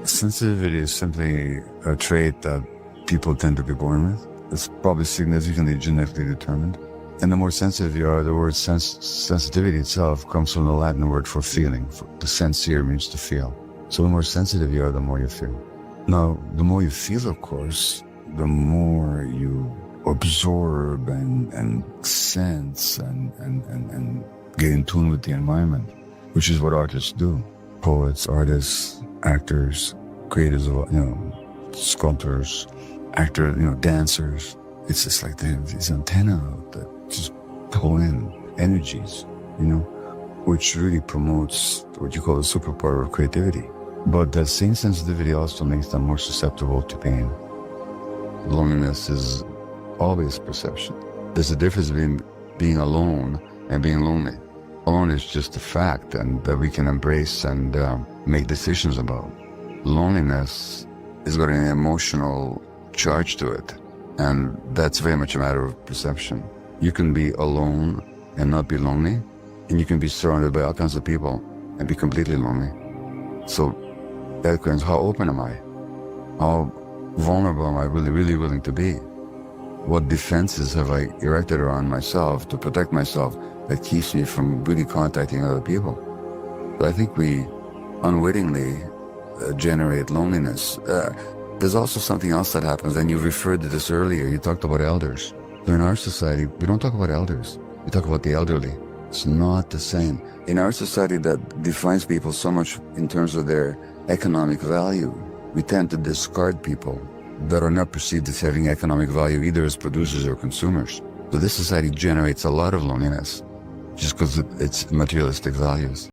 Sensitivity is simply a trait that people tend to be born with. It's probably significantly genetically determined. And the more sensitive you are, the word sensitivity itself comes from the Latin word for feeling. The sensere means to feel. So the more sensitive you are, the more you feel. Now, the more you feel, of course, the more you absorb and sense and get in tune with the environment, which is what artists do. Poets, artists, actors, creators of, sculptors, dancers. It's just like they have these antennae that just pull in energies, which really promotes what you call the superpower of creativity. But that same sensitivity also makes them more susceptible to pain. Loneliness is always perception. There's a difference between being alone and being lonely. Alone is just a fact and that we can embrace and make decisions about. Loneliness has got an emotional charge to it, and that's very much a matter of perception. You can be alone and not be lonely, and you can be surrounded by all kinds of people and be completely lonely. So that depends, how open am I? How vulnerable am I really willing to be? What defenses have I erected around myself to protect myself that keeps me from really contacting other people? But I think we unwittingly generate loneliness. There's also something else that happens, and you referred to this earlier. You talked about elders. So in our society, we don't talk about elders. We talk about the elderly. It's not the same. In our society that defines people so much in terms of their economic value, we tend to discard people that are not perceived as having economic value either as producers or consumers. So this society generates a lot of loneliness just because it's materialistic values.